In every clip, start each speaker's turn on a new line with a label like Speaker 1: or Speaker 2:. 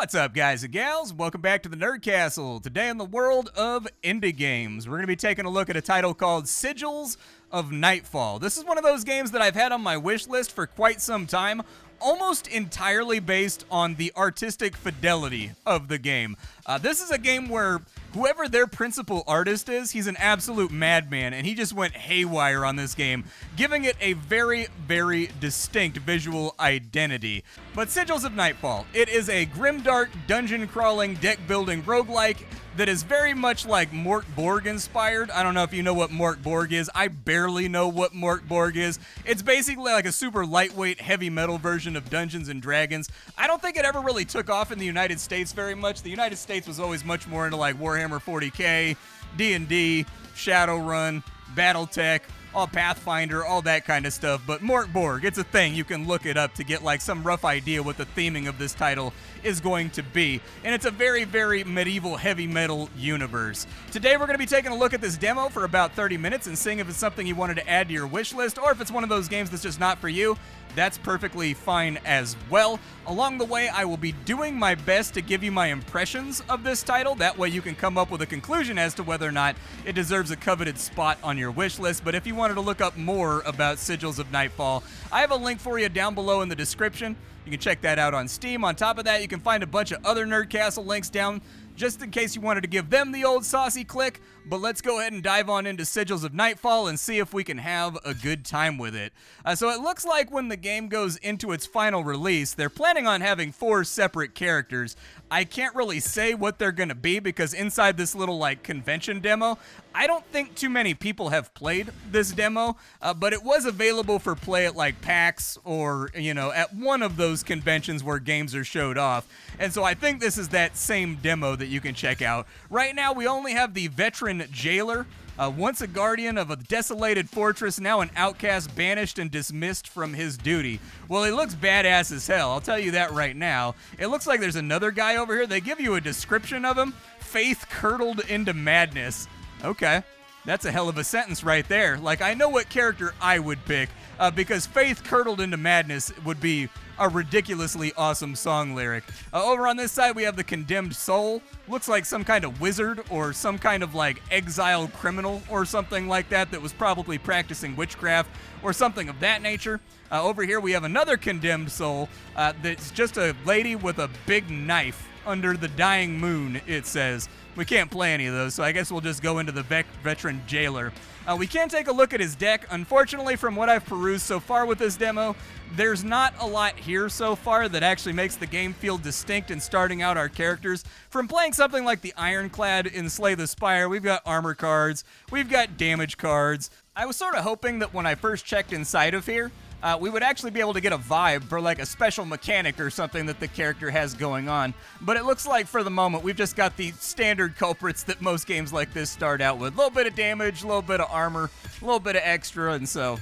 Speaker 1: What's up, guys and gals? Welcome back to the Nerd Castle. Today in the world of indie games, we're going to be taking a look at a title called Sigils of Nightfall. This is one of those games that I've had on my wish list for quite some time, almost entirely based on the artistic fidelity of the game. This is a game where whoever their principal artist is, he's an absolute madman, and he just went haywire on this game, giving it a very, very distinct visual identity. But Sigils of Nightfall, it is a grimdark, dungeon-crawling, deck-building roguelike that is very much like Mort Borg inspired. I don't know if you know what Mort Borg is. I barely know what Mort Borg is. It's basically like a super lightweight, heavy metal version of Dungeons and Dragons. I don't think it ever really took off in the United States very much. The United States was always much more into like Warhammer 40k, D&D, Shadowrun, Battletech, all Pathfinder, all that kind of stuff. But Mort Borg, it's a thing. You can look it up to get like some rough idea what the theming of this title is going to be. And it's a very, very medieval heavy metal universe. Today we're going to be taking a look at this demo for about 30 minutes and seeing if it's something you wanted to add to your wish list, or if it's one of those games that's just not for you. That's perfectly fine as well. Along the way, I will be doing my best to give you my impressions of this title. That way you can come up with a conclusion as to whether or not it deserves a coveted spot on your wish list. But if you wanted to look up more about Sigils of Nightfall, I have a link for you down below in the description. You can check that out on Steam. On top of that, you can find a bunch of other Nerd Castle links down just in case you wanted to give them the old saucy click. But let's go ahead and dive on into Sigils of Nightfall and see if we can have a good time with it. So it looks like when the game goes into its final release, they're planning on having 4 separate characters. I can't really say what they're going to be because inside this little like convention demo, I don't think too many people have played this demo, but it was available for play at like PAX or, at one of those conventions where games are showed off. And so I think this is that same demo that you can check out. Right now, we only have the veteran jailer, once a guardian of a desolated fortress, now an outcast banished and dismissed from his duty. Well, he looks badass as hell, I'll tell you that right now. It looks like there's another guy over here. They give you a description of him. Faith curdled into madness. Okay, that's a hell of a sentence right there. Like, I know what character I would pick, because Faith curdled into madness would be a ridiculously awesome song lyric. Over on this side, we have the condemned soul. Looks like some kind of wizard or some kind of like exiled criminal or something like that that was probably practicing witchcraft or something of that nature. Over here, we have another condemned soul that's just a lady with a big knife under the dying moon, it says. We can't play any of those, so I guess we'll just go into the veteran jailer. We can take a look at his deck. Unfortunately, from what I've perused so far with this demo, there's not a lot here so far that actually makes the game feel distinct in starting out our characters. From playing something like the Ironclad in Slay the Spire, we've got armor cards, we've got damage cards. I was sort of hoping that when I first checked inside of here, we would actually be able to get a vibe for like a special mechanic or something that the character has going on. But it looks like for the moment we've just got the standard culprits that most games like this start out with. A little bit of damage, a little bit of armor, a little bit of extra, and so,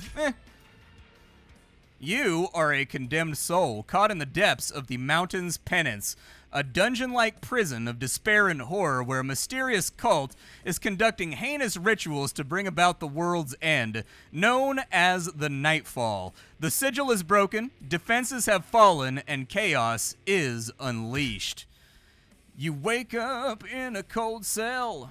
Speaker 1: You are a condemned soul caught in the depths of the mountain's penance, a dungeon-like prison of despair and horror where a mysterious cult is conducting heinous rituals to bring about the world's end, known as the Nightfall. The sigil is broken, defenses have fallen, and chaos is unleashed. You wake up in a cold cell.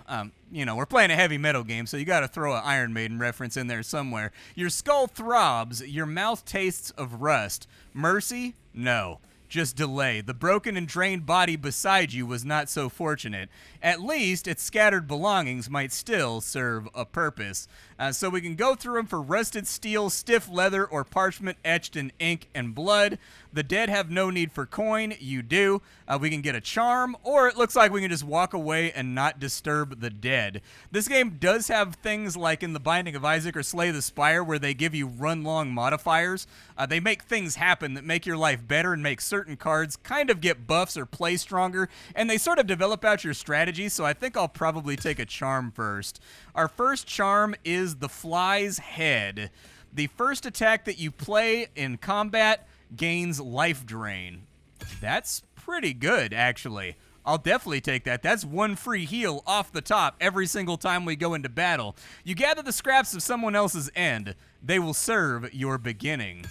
Speaker 1: We're playing a heavy metal game, so you gotta throw an Iron Maiden reference in there somewhere. Your skull throbs, your mouth tastes of rust. Mercy? No. Just delay. The broken and drained body beside you was not so fortunate. At least its scattered belongings might still serve a purpose. So we can go through them for rusted steel, stiff leather, or parchment etched in ink and blood. The dead have no need for coin. You do. We can get a charm, or it looks like we can just walk away and not disturb the dead. This game does have things like in The Binding of Isaac or Slay the Spire where they give you run-long modifiers. They make things happen that make your life better and make certain cards kind of get buffs or play stronger, and they sort of develop out your strategy, so I think I'll probably take a charm first. Our first charm is the Fly's Head. The first attack that you play in combat gains life drain. That's pretty good, actually. I'll definitely take that. That's one free heal off the top every single time we go into battle. You gather the scraps of someone else's end. They will serve your beginning.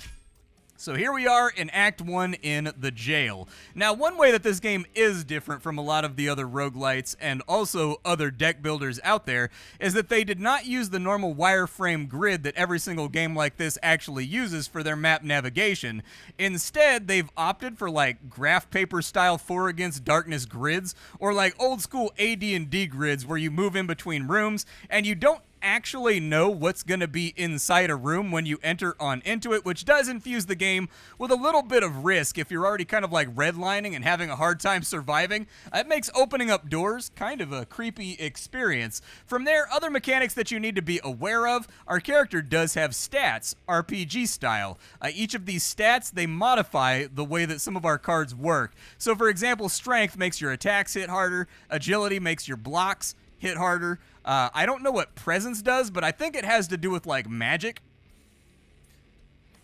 Speaker 1: So here we are in Act 1 in the jail. Now, one way that this game is different from a lot of the other roguelites and also other deck builders out there is that they did not use the normal wireframe grid that every single game like this actually uses for their map navigation. Instead, they've opted for like graph paper style 4 Against Darkness grids, or like old school AD&D grids where you move in between rooms and you don't actually know what's going to be inside a room when you enter on into it, which does infuse the game with a little bit of risk if you're already kind of like redlining and having a hard time surviving. It makes opening up doors kind of a creepy experience. From there, other mechanics that you need to be aware of. Our character does have stats, RPG style. Each of these stats, they modify the way that some of our cards work. So for example, strength makes your attacks hit harder, agility makes your blocks hit harder. I don't know what presence does, but I think it has to do with like magic.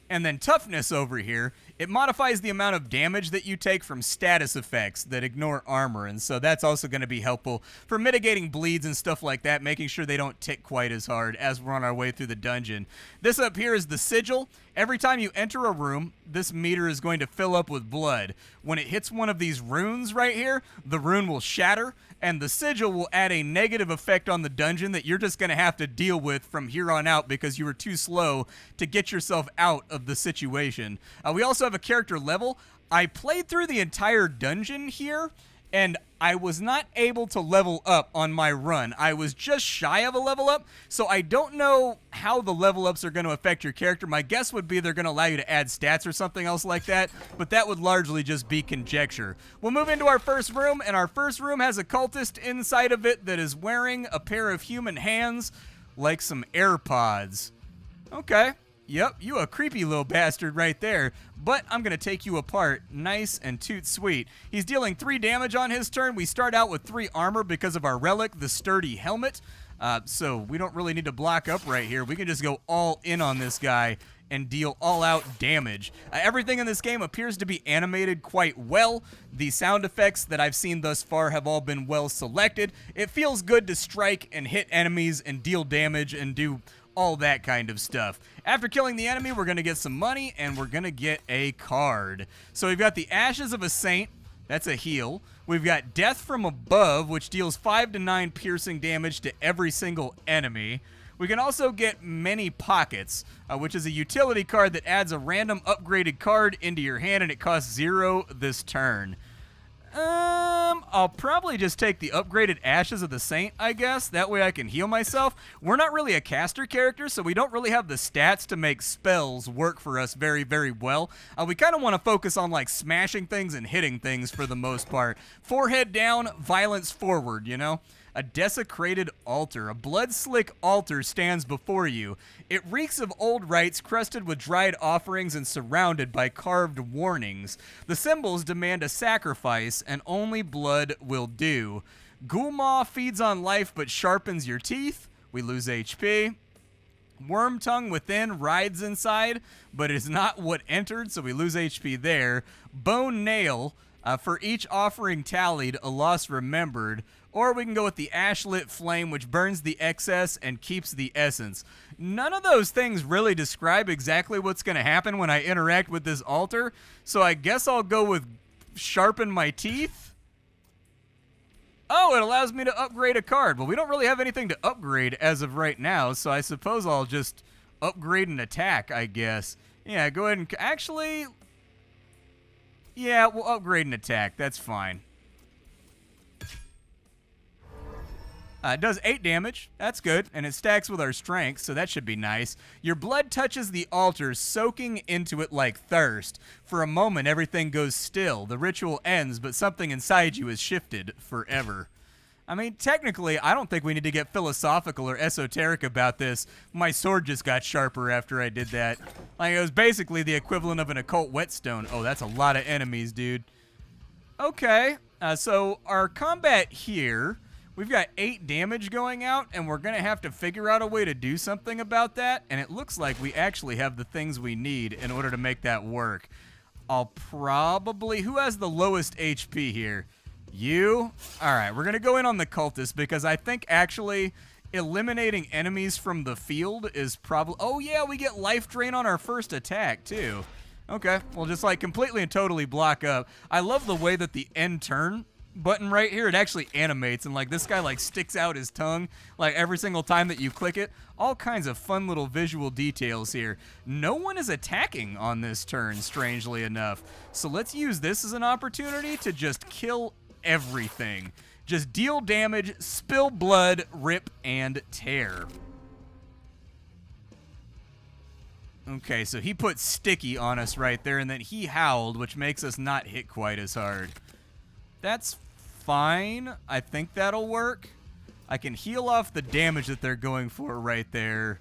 Speaker 1: And then toughness over here, it modifies the amount of damage that you take from status effects that ignore armor, and so that's also going to be helpful for mitigating bleeds and stuff like that, making sure they don't tick quite as hard as we're on our way through the dungeon. This up here is the sigil. Every time you enter a room, this meter is going to fill up with blood. When it hits one of these runes right here, the rune will shatter, and the sigil will add a negative effect on the dungeon that you're just going to have to deal with from here on out because you were too slow to get yourself out of the situation. We also have a character level. I played through the entire dungeon here, and I was not able to level up on my run. I was just shy of a level up, so I don't know how the level ups are going to affect your character. My guess would be they're going to allow you to add stats or something else like that, but that would largely just be conjecture. We'll move into our first room, and our first room has a cultist inside of it that is wearing a pair of human hands like some AirPods. Okay. Yep, you a creepy little bastard right there, but I'm going to take you apart nice and toot sweet. He's dealing 3 damage on his turn. We start out with 3 armor because of our relic, the sturdy helmet, so we don't really need to block up right here. We can just go all in on this guy and deal all-out damage. Everything in this game appears to be animated quite well. The sound effects that I've seen thus far have all been well selected. It feels good to strike and hit enemies and deal damage and do all that kind of stuff. After killing the enemy, we're going to get some money, and we're going to get a card. So we've got the Ashes of a Saint. That's a heal. We've got Death from Above, which deals 5 to 9 piercing damage to every single enemy. We can also get Many Pockets, which is a utility card that adds a random upgraded card into your hand, and it costs 0 this turn. I'll probably just take the upgraded Ashes of the Saint, I guess. That way I can heal myself. We're not really a caster character, so we don't really have the stats to make spells work for us very, very well. We kind of want to focus on, like, smashing things and hitting things for the most part. Forehead down, violence forward, you know? A desecrated altar. A blood-slick altar stands before you. It reeks of old rites crusted with dried offerings and surrounded by carved warnings. The symbols demand a sacrifice, and only blood will do. Ghoulmaw feeds on life but sharpens your teeth. We lose HP. Worm tongue within rides inside, but is not what entered, so we lose HP there. Bone nail. For each offering tallied, a loss remembered. Or we can go with the Ashlit Flame, which burns the excess and keeps the essence. None of those things really describe exactly what's going to happen when I interact with this altar, so I guess I'll go with Sharpen My Teeth. Oh, it allows me to upgrade a card. Well, we don't really have anything to upgrade as of right now, so I suppose I'll just upgrade an attack, I guess. Yeah, go ahead and... Actually... Yeah, we'll upgrade an attack. That's fine. It does 8 damage. That's good. And it stacks with our strength, so that should be nice. Your blood touches the altar, soaking into it like thirst. For a moment, everything goes still. The ritual ends, but something inside you is shifted forever. I mean, technically, I don't think we need to get philosophical or esoteric about this. My sword just got sharper after I did that. Like, it was basically the equivalent of an occult whetstone. Oh, that's a lot of enemies, dude. Okay, so our combat here... We've got 8 damage going out, and we're going to have to figure out a way to do something about that, and it looks like we actually have the things we need in order to make that work. I'll probably... Who has the lowest HP here? You? Alright, we're going to go in on the cultist, because I think actually eliminating enemies from the field is probably... Oh yeah, we get life drain on our first attack, too. Okay, well, just like completely and totally block up. I love the way that the end turn button right here, it actually animates, and like this guy like sticks out his tongue like every single time that you click it. All kinds of fun little visual details here. No one is attacking on this turn, strangely enough. So let's use this as an opportunity to just kill everything. Just deal damage, spill blood, rip, and tear. Okay, so he put sticky on us right there, and then he howled, which makes us not hit quite as hard. That's fine. I think that'll work. I can heal off the damage that they're going for right there.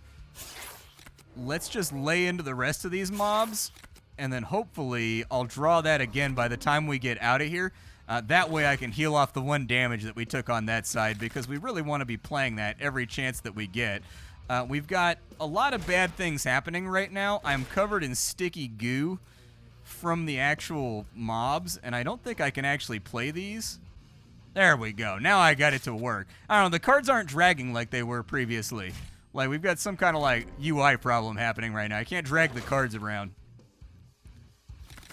Speaker 1: Let's just lay into the rest of these mobs, and then hopefully I'll draw that again by the time we get out of here. That way I can heal off the one damage that we took on that side, because we really want to be playing that every chance that we get. We've got a lot of bad things happening right now. I'm covered in sticky goo from the actual mobs, and I don't think I can actually play these. There we go. Now I got it to work. I don't know, the cards aren't dragging like they were previously. Like, we've got some kind of, like, UI problem happening right now. I can't drag the cards around.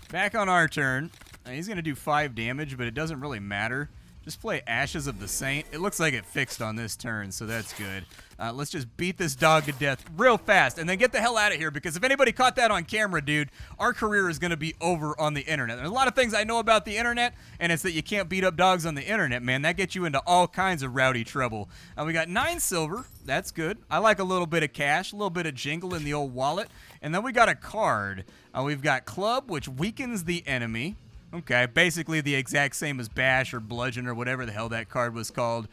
Speaker 1: Back on our turn. He's going to do 5 damage, but it doesn't really matter. Just play Ashes of the Saint. It looks like it fixed on this turn, so that's good. Let's just beat this dog to death real fast and then get the hell out of here, because if anybody caught that on camera, dude, our career is going to be over on the internet. There's a lot of things I know about the internet, and it's that you can't beat up dogs on the internet, man. That gets you into all kinds of rowdy trouble. We got 9 silver. That's good. I like a little bit of cash, a little bit of jingle in the old wallet. And then we got a card. We've got Club, which weakens the enemy. Okay, basically the exact same as Bash or Bludgeon or whatever the hell that card was called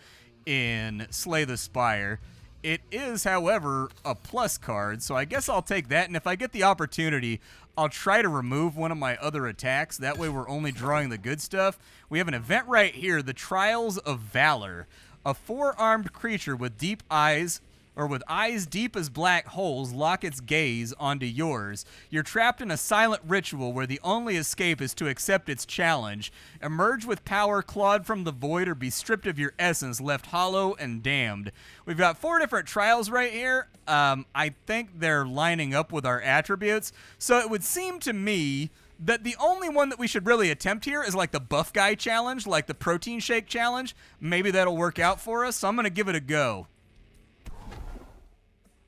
Speaker 1: in Slay the Spire. It is, however, a plus card, so I guess I'll take that, and if I get the opportunity, I'll try to remove one of my other attacks. That way we're only drawing the good stuff. We have an event right here, the Trials of Valor. A 4-armed creature with deep eyes, or with eyes deep as black holes, lock its gaze onto yours. You're trapped in a silent ritual where the only escape is to accept its challenge. Emerge with power clawed from the void, or be stripped of your essence, left hollow and damned. We've got 4 different trials right here. I think they're lining up with our attributes. So it would seem to me that the only one that we should really attempt here is like the buff guy challenge, like the protein shake challenge. Maybe that'll work out for us, so I'm going to give it a go.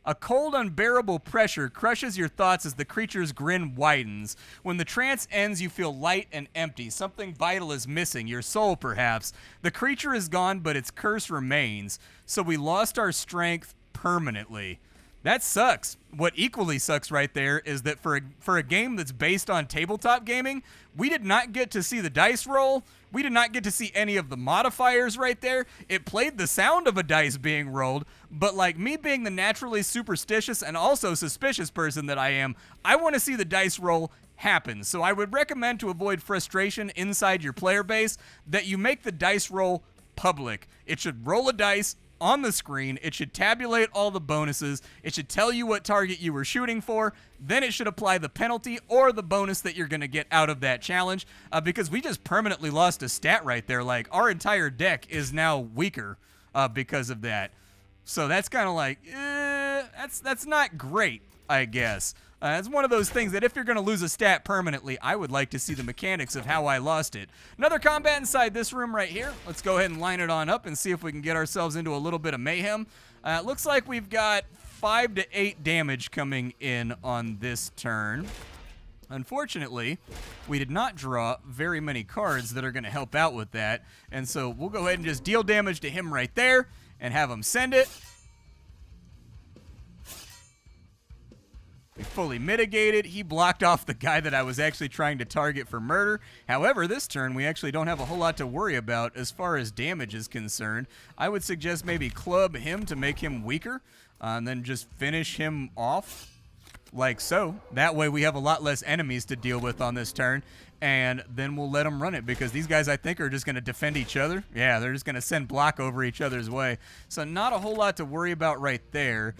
Speaker 1: A cold, unbearable pressure crushes your thoughts as the creature's grin widens. When the trance ends, you feel light and empty. Something vital is missing, your soul perhaps. The creature is gone, but its curse remains. So we lost our strength permanently. That sucks. What equally sucks right there is that for a game that's based on tabletop gaming, we did not get to see the dice roll. We did not get to see any of the modifiers right there. It played the sound of a dice being rolled, but like me being the naturally superstitious and also suspicious person that I am, I want to see the dice roll happen. So I would recommend, to avoid frustration inside your player base, that you make the dice roll public. It should roll a dice on the screen. It should tabulate all the bonuses. It should tell you what target you were shooting for. Then it should apply the penalty or the bonus that you're going to get out of that challenge, because we just permanently lost a stat right there. Like, our entire deck is now weaker because of that. So that's kind of like, that's not great, I guess. It's one of those things that if you're going to lose a stat permanently, I would like to see the mechanics of how I lost it. Another combat inside this room right here. Let's go ahead and line it on up and see if we can get ourselves into a little bit of mayhem. It looks like we've got 5 to 8 damage coming in on this turn. Unfortunately, we did not draw very many cards that are going to help out with that. And so we'll go ahead and just deal damage to him right there and have him send it. We fully mitigated. He blocked off the guy that I was actually trying to target for murder. However, this turn we actually don't have a whole lot to worry about as far as damage is concerned. I would suggest maybe club him to make him weaker, and then just finish him off like so. That way we have a lot less enemies to deal with on this turn, and then we'll let them run it, because these guys I think are just going to defend each other. Yeah, they're just going to send block over each other's way. So not a whole lot to worry about right there.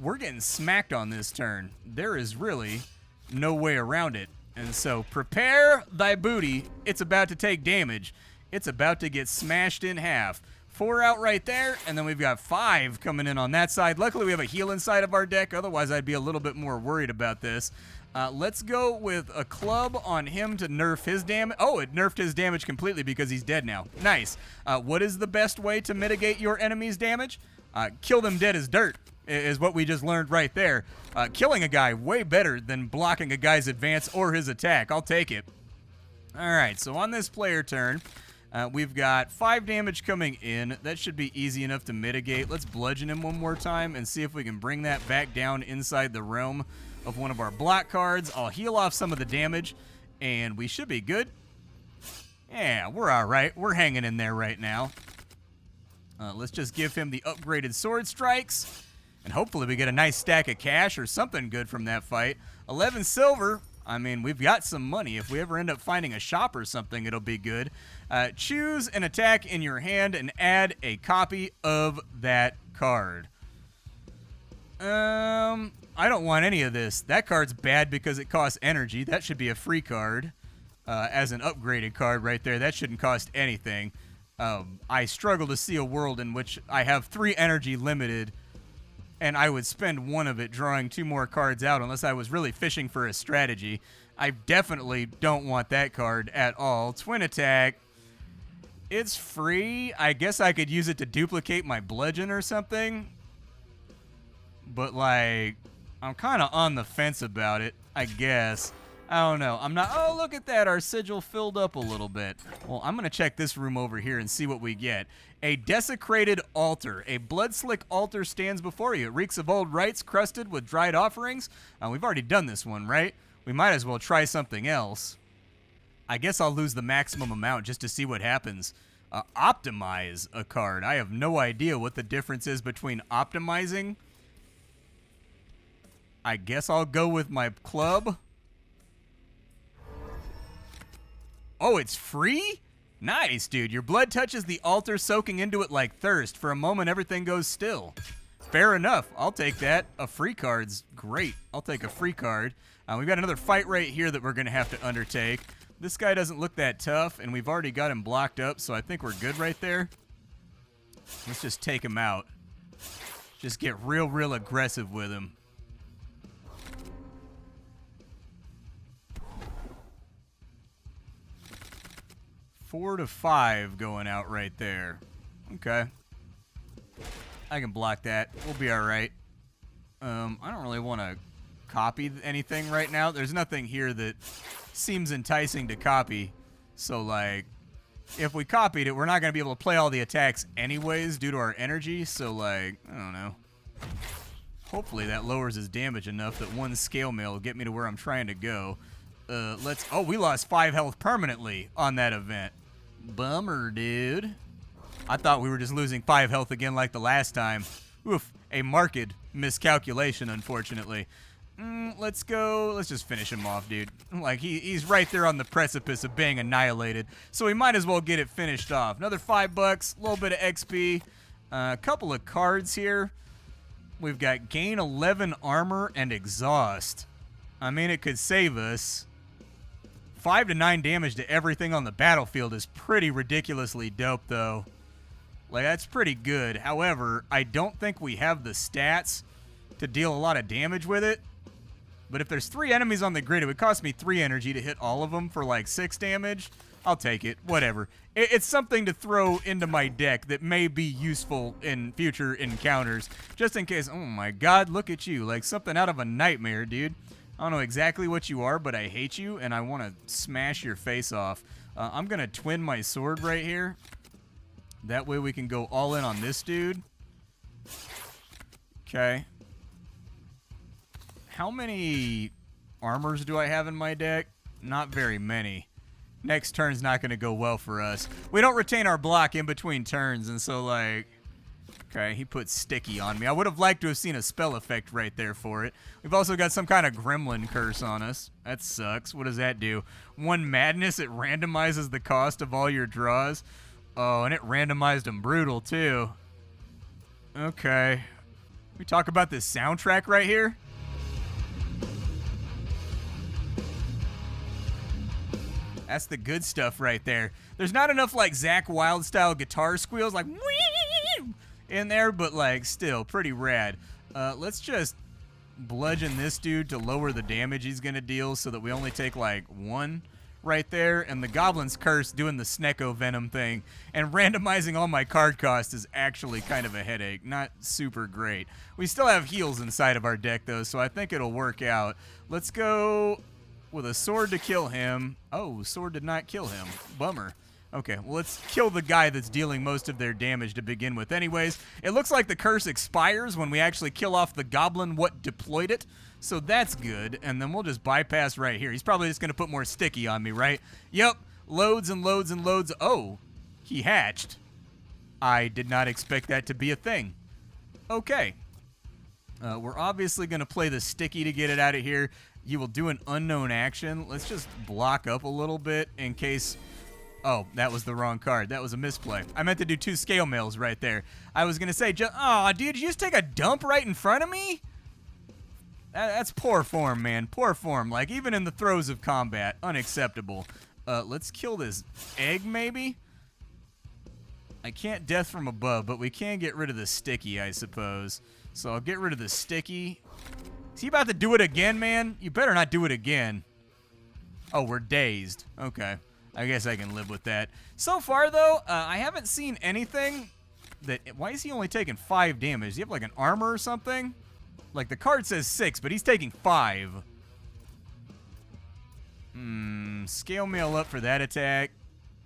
Speaker 1: We're getting smacked on this turn. There is really no way around it. And so prepare thy booty. It's about to take damage. It's about to get smashed in half. 4 out right there, and then we've got 5 coming in on that side. Luckily, we have a heal inside of our deck. Otherwise, I'd be a little bit more worried about this. Let's go with a club on him to nerf his damage. Oh, it nerfed his damage completely because he's dead now. Nice. What is the best way to mitigate your enemy's damage? Kill them dead as dirt is what we just learned right there. Killing a guy way better than blocking a guy's advance or his attack. I'll take it. All right, so on this player turn, we've got 5 damage coming in. That should be easy enough to mitigate. Let's bludgeon him one more time and see if we can bring that back down inside the realm of one of our block cards. I'll heal off some of the damage, and we should be good. Yeah, we're all right. We're hanging in there right now. Let's just give him the upgraded sword strikes, and hopefully we get a nice stack of cash or something good from that fight. 11 silver. I mean, we've got some money. If we ever end up finding a shop or something, it'll be good. Choose an attack in your hand and add a copy of that card. I don't want any of this. That card's bad because it costs energy. That should be a free card as an upgraded card right there. That shouldn't cost anything. I struggle to see a world in which I have 3 energy limited and I would spend 1 of it drawing 2 more cards out unless I was really fishing for a strategy. I definitely don't want that card at all. Twin attack. It's free. I guess I could use it to duplicate my bludgeon or something. But, like, I'm kind of on the fence about it, I guess. I don't know. I'm not... Oh, look at that. Our sigil filled up a little bit. Well, I'm going to check this room over here and see what we get. A desecrated altar. A blood-slick altar stands before you. It reeks of old rites crusted with dried offerings. We've already done this one, right? We might as well try something else. I guess I'll lose the maximum amount just to see what happens. Optimize a card. I have no idea what the difference is between optimizing. I guess I'll go with my club. Oh, it's free? Nice, dude. Your blood touches the altar, soaking into it like thirst. For a moment, everything goes still. Fair enough. I'll take that. A free card's great. I'll take a free card. We've got another fight right here that we're going to have to undertake. This guy doesn't look that tough, and we've already got him blocked up, so I think we're good right there. Let's just take him out. Just get real aggressive with him. Four to 5 going out right there. Okay. I can block that. We'll be all right. I don't really want to copy anything right now. There's nothing here that seems enticing to copy. So, like, if we copied it, we're not going to be able to play all the attacks anyways due to our energy. So, like, I don't know. Hopefully that lowers his damage enough that 1 scale mail will get me to where I'm trying to go. Oh, we lost 5 health permanently on that event. Bummer, dude. I thought we were just losing 5 health again like the last time. Oof, a marked miscalculation, unfortunately. Let's go. Let's just finish him off, dude. Like, he's right there on the precipice of being annihilated, so we might as well get it finished off. Another $5, a little bit of XP, a couple of cards here. We've got gain 11 armor and exhaust. I mean, it could save us. 5 to 9 damage to everything on the battlefield is pretty ridiculously dope, though. Like, that's pretty good. However, I don't think we have the stats to deal a lot of damage with it. But if there's 3 enemies on the grid, it would cost me 3 energy to hit all of them for, like, 6 damage. I'll take it. Whatever. It's something to throw into my deck that may be useful in future encounters. Just in case. Oh, my God, look at you. Like something out of a nightmare, dude. I don't know exactly what you are, but I hate you, and I want to smash your face off. I'm going to twin my sword right here. That way we can go all in on this dude. Okay. How many armors do I have in my deck? Not very many. Next turn's not going to go well for us. We don't retain our block in between turns, and so, like... Okay, he put sticky on me. I would have liked to have seen a spell effect right there for it. We've also got some kind of gremlin curse on us. That sucks. What does that do? 1 madness, it randomizes the cost of all your draws. Oh, and it randomized them brutal, too. Okay. We talk about this soundtrack right here. That's the good stuff right there. There's not enough, like, Zakk Wylde style guitar squeals, like, wee in there, but, like, still pretty rad. Let's just bludgeon this dude to lower the damage he's going to deal so that we only take like 1 right there. And the Goblin's Curse doing the Snecko Venom thing and randomizing all my card cost is actually kind of a headache. Not super great. We still have heals inside of our deck, though, so I think it'll work out. Let's go with a sword to kill him. Oh, sword did not kill him. Bummer. Okay, well, let's kill the guy that's dealing most of their damage to begin with. Anyways, it looks like the curse expires when we actually kill off the goblin what deployed it, so that's good. And then we'll just bypass right here. He's probably just going to put more sticky on me, right? Yep, loads and loads and loads. Oh, he hatched. I did not expect that to be a thing. Okay. We're obviously going to play the sticky to get it out of here. You will do an unknown action. Let's just block up a little bit in case... Oh, that was the wrong card. That was a misplay. I meant to do 2 scale mails right there. I was going to say, oh, dude, did you just take a dump right in front of me? That's poor form, man. Poor form. Like, even in the throes of combat, unacceptable. Let's kill this egg, maybe? I can't death from above, but we can get rid of the sticky, I suppose. So I'll get rid of the sticky. Is he about to do it again, man? You better not do it again. Oh, we're dazed. Okay. I guess I can live with that. So far, though, I haven't seen anything that... Why is he only taking 5 damage? Does he have, like, an armor or something? Like, the card says 6, but he's taking 5. Scale mail up for that attack.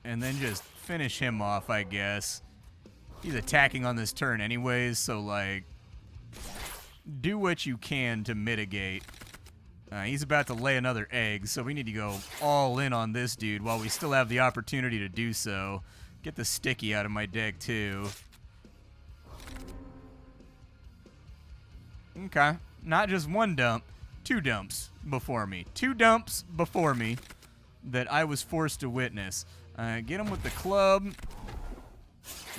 Speaker 1: And then just finish him off, I guess. He's attacking on this turn anyways, so, like... Do what you can to mitigate. He's about to lay another egg, so we need to go all in on this dude while we still have the opportunity to do so. Get the sticky out of my deck, too. Okay. Not just 1 dump, 2 dumps before me. 2 dumps before me that I was forced to witness. Get him with the club.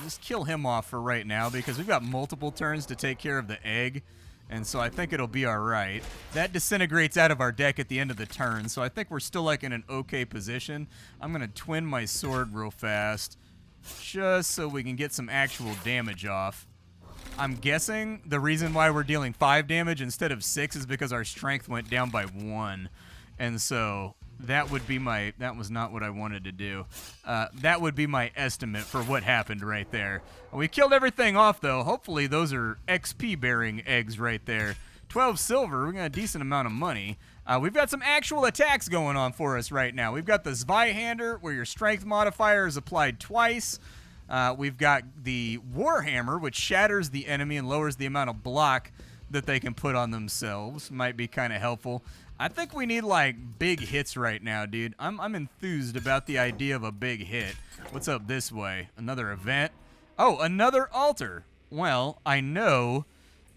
Speaker 1: Just kill him off for right now because we've got multiple turns to take care of the egg. And so I think it'll be all right. That disintegrates out of our deck at the end of the turn, so I think we're still like in an okay position. I'm going to twin my sword real fast just so we can get some actual damage off. I'm guessing the reason why we're dealing 5 damage instead of 6 is because our strength went down by 1. And so that would be my... That was not what I wanted to do. That would be my estimate for what happened right there. We killed everything off, though. Hopefully those are XP-bearing eggs right there. 12 silver. We got a decent amount of money. We've got some actual attacks going on for us right now. We've got the Zweihander, where your strength modifier is applied twice. We've got the Warhammer, which shatters the enemy and lowers the amount of block that they can put on themselves. Might be kind of helpful. I think we need, like, big hits right now, dude. I'm enthused about the idea of a big hit. What's up this way? Another event? Oh, another altar. Well, I know.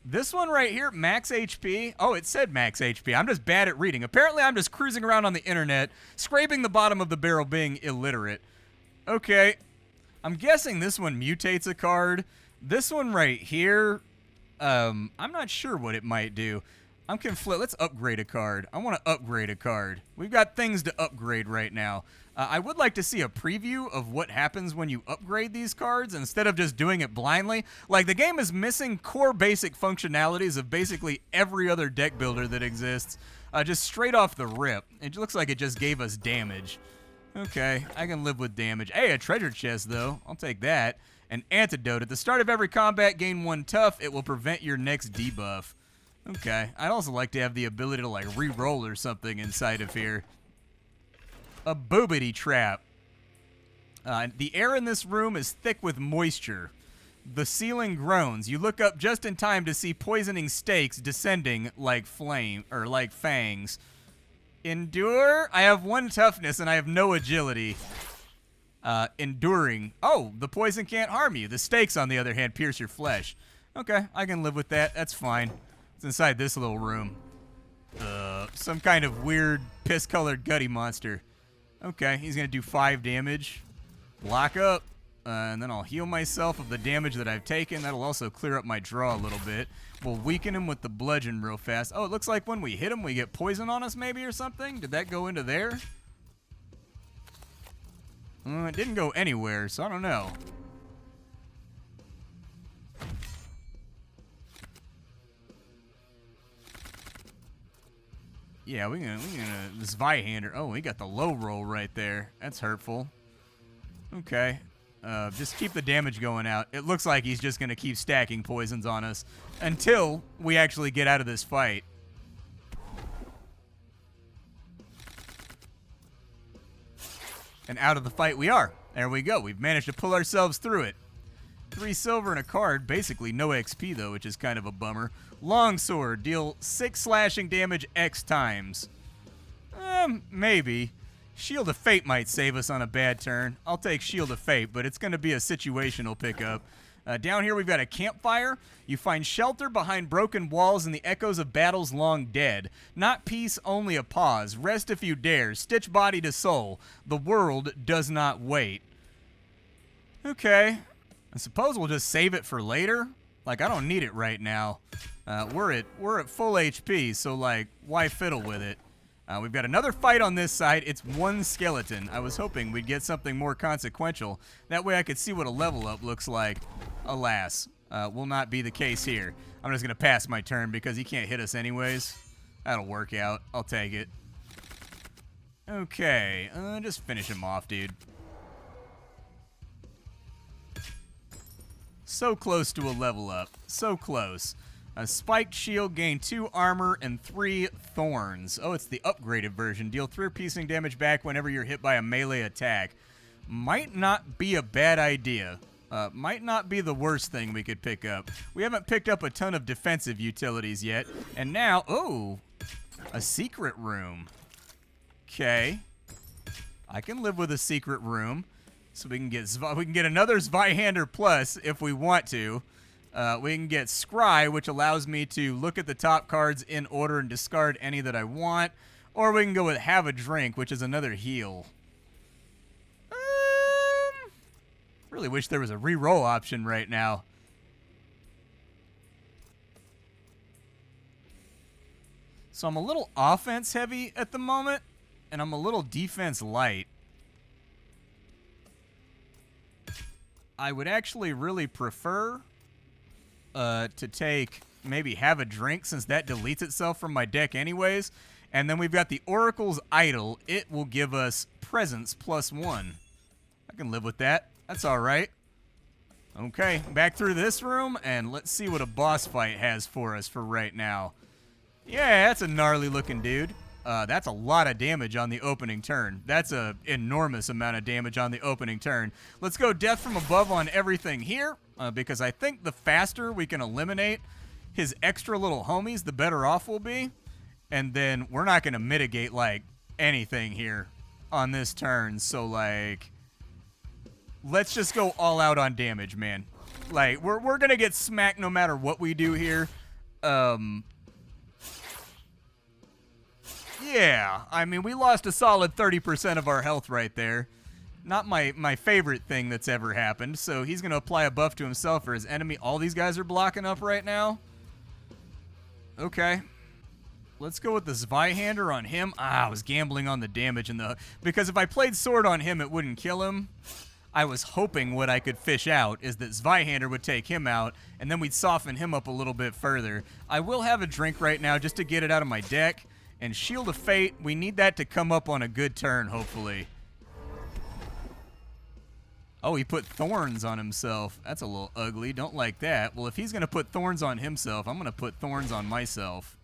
Speaker 1: This one right here, max HP. Oh, it said max HP. I'm just bad at reading. Apparently, I'm just cruising around on the internet, scraping the bottom of the barrel, being illiterate. Okay. I'm guessing this one mutates a card. This one right here, I'm not sure what it might do. I'm conflicted. Let's upgrade a card. I want to upgrade a card. We've got things to upgrade right now. I would like to see a preview of what happens when you upgrade these cards instead of just doing it blindly. Like, the game is missing core basic functionalities of basically every other deck builder that exists. Just straight off the rip. It looks like it just gave us damage. Okay, I can live with damage. Hey, a treasure chest, though. I'll take that. An antidote. At the start of every combat, gain 1 tough. It will prevent your next debuff. Okay, I'd also like to have the ability to, like, re-roll or something inside of here. A boobity trap. The air in this room is thick with moisture. The ceiling groans. You look up just in time to see poisoning stakes descending like flame, or like fangs. Endure? I have 1 toughness and I have no agility. Enduring. Oh, the poison can't harm you. The stakes, on the other hand, pierce your flesh. Okay, I can live with that. That's fine. It's inside this little room. Some kind of weird piss-colored gutty monster. Okay, he's going to do 5 damage. Block up. And then I'll heal myself of the damage that I've taken. That'll also clear up my draw a little bit. We'll weaken him with the bludgeon real fast. Oh, it looks like when we hit him, we get poison on us maybe or something. Did that go into there? It didn't go anywhere, so I don't know. Yeah, we gonna this Zweihander. Oh, he got the low roll right there. That's hurtful. Okay. Just keep the damage going out. It looks like he's just gonna keep stacking poisons on us until we actually get out of this fight. And out of the fight we are. There we go. We've managed to pull ourselves through it. 3 silver and a card. Basically no XP, though, which is kind of a bummer. Longsword. Deal 6 slashing damage X times. Maybe. Shield of Fate might save us on a bad turn. I'll take Shield of Fate, but it's going to be a situational pickup. Down here we've got a campfire. You find shelter behind broken walls and the echoes of battles long dead. Not peace, only a pause. Rest if you dare. Stitch body to soul. The world does not wait. Okay. I suppose we'll just save it for later. Like, I don't need it right now. We're at full HP, so, like, why fiddle with it? We've got another fight on this side. It's 1 skeleton. I was hoping we'd get something more consequential. That way I could see what a level up looks like. Alas, will not be the case here. I'm just going to pass my turn because he can't hit us anyways. That'll work out. I'll take it. Okay, just finish him off, dude. So close to a level up. So close. A spiked shield, gain 2 armor and 3 thorns. Oh, it's the upgraded version. Deal 3 piercing damage back whenever you're hit by a melee attack. Might not be a bad idea. Might not be the worst thing we could pick up. We haven't picked up a ton of defensive utilities yet. And now, oh, a secret room. Okay. I can live with a secret room. So we can get another Zweihander plus if we want to. We can get Scry, which allows me to look at the top cards in order and discard any that I want. Or we can go with Have a Drink, which is another heal. Really wish there was a reroll option right now. So I'm a little offense heavy at the moment, and I'm a little defense light. I would actually really prefer to take maybe Have a Drink, since that deletes itself from my deck anyways. And then we've got the Oracle's Idol. It will give us Presence +1. I can live with that. That's all right. Okay, back through this room, and let's see what a boss fight has for us for right now. Yeah, that's a gnarly looking dude. That's a lot of damage on the opening turn. That's an enormous amount of damage on the opening turn. Let's go Death from Above on everything here, because I think the faster we can eliminate his extra little homies, the better off we'll be. And then we're not going to mitigate, like, anything here on this turn. So, like, let's just go all out on damage, man. Like, we're going to get smacked no matter what we do here. Yeah, I mean, we lost a solid 30% of our health right there. Not my favorite thing that's ever happened. So he's going to apply a buff to himself or his enemy. All these guys are blocking up right now. Okay. Let's go with the Zweihander on him. I was gambling on the damage because if I played sword on him, it wouldn't kill him. I was hoping what I could fish out is that Zweihander would take him out, and then we'd soften him up a little bit further. I will have a drink right now just to get it out of my deck. And Shield of Fate, we need that to come up on a good turn, hopefully. Oh, he put thorns on himself. That's a little ugly. Don't like that. Well, if he's going to put thorns on himself, I'm going to put thorns on myself.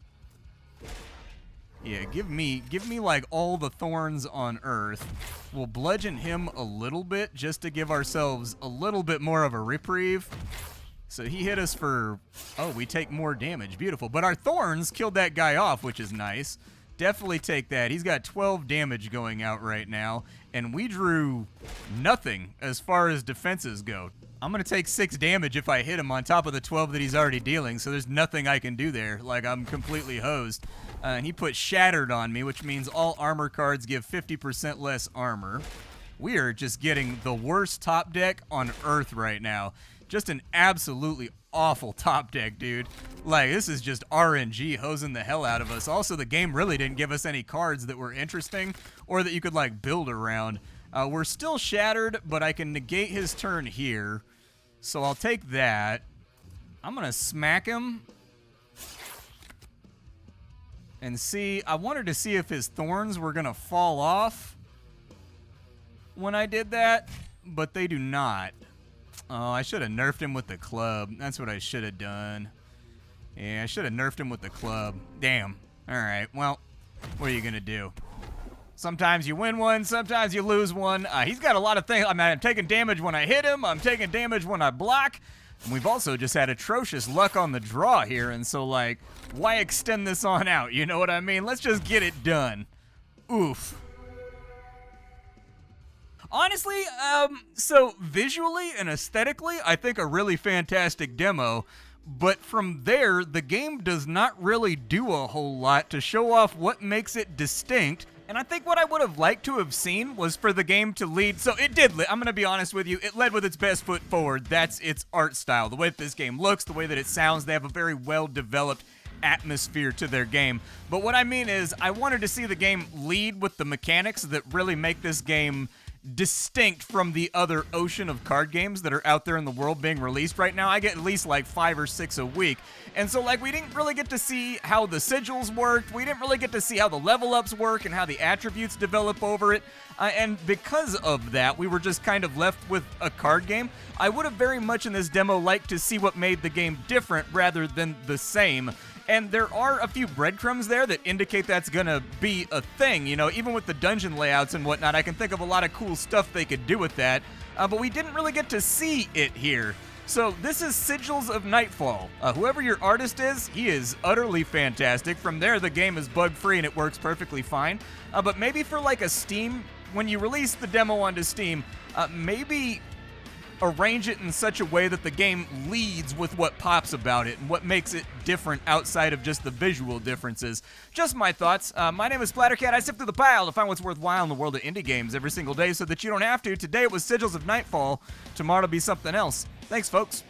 Speaker 1: Yeah, give me like all the thorns on earth. We'll bludgeon him a little bit just to give ourselves a little bit more of a reprieve. So he hit us for, oh, we take more damage. Beautiful. But our thorns killed that guy off, which is nice. Definitely take that. He's got 12 damage going out right now, and we drew nothing as far as defenses go. I'm going to take 6 damage if I hit him on top of the 12 that he's already dealing, so there's nothing I can do there. Like, I'm completely hosed. And he put Shattered on me, which means all armor cards give 50% less armor. We are just getting the worst top deck on Earth right now. Just an absolutely awful top deck, dude. Like, this is just RNG hosing the hell out of us. Also, the game really didn't give us any cards that were interesting or that you could, like, build around. We're still Shattered, but I can negate his turn here. So I'll take that. I'm going to smack him. and see. I wanted to see if his thorns were going to fall off when I did that, but they do not. Oh, I should have nerfed him with the club. That's what I should have done. Yeah, I should have nerfed him with the club. Damn. All right, well, what are you going to do? Sometimes you win one, sometimes you lose one. He's got a lot of things. I mean, I'm taking damage when I hit him. I'm taking damage when I block. And we've also just had atrocious luck on the draw here. And so, like, why extend this on out? You know what I mean? Let's just get it done. Oof. Honestly, so visually and aesthetically, I think a really fantastic demo. But from there, the game does not really do a whole lot to show off what makes it distinct. And I think what I would have liked to have seen was for the game to lead. So it did. I'm going to be honest with you. It led with its best foot forward. That's its art style. The way that this game looks, the way that it sounds. They have a very well-developed atmosphere to their game. But what I mean is I wanted to see the game lead with the mechanics that really make this game distinct from the other ocean of card games that are out there in the world being released right now. I get at least like 5 or 6 a week. And so like we didn't really get to see how the sigils worked. We didn't really get to see how the level ups work and how the attributes develop over it. And because of that, we were just kind of left with a card game. I would have very much in this demo liked to see what made the game different rather than the same. And there are a few breadcrumbs there that indicate that's going to be a thing. You know, even with the dungeon layouts and whatnot, I can think of a lot of cool stuff they could do with that. But we didn't really get to see it here. So this is Sigils of Nightfall. Whoever your artist is, he is utterly fantastic. From there, the game is bug-free and it works perfectly fine. But maybe for like a Steam, when you release the demo onto Steam, maybe arrange it in such a way that the game leads with what pops about it and what makes it different outside of just the visual differences. Just my thoughts. My name is Splattercat. I sift through the pile to find what's worthwhile in the world of indie games every single day so that you don't have to. Today it was Sigils of Nightfall. Tomorrow it'll be something else. Thanks, folks.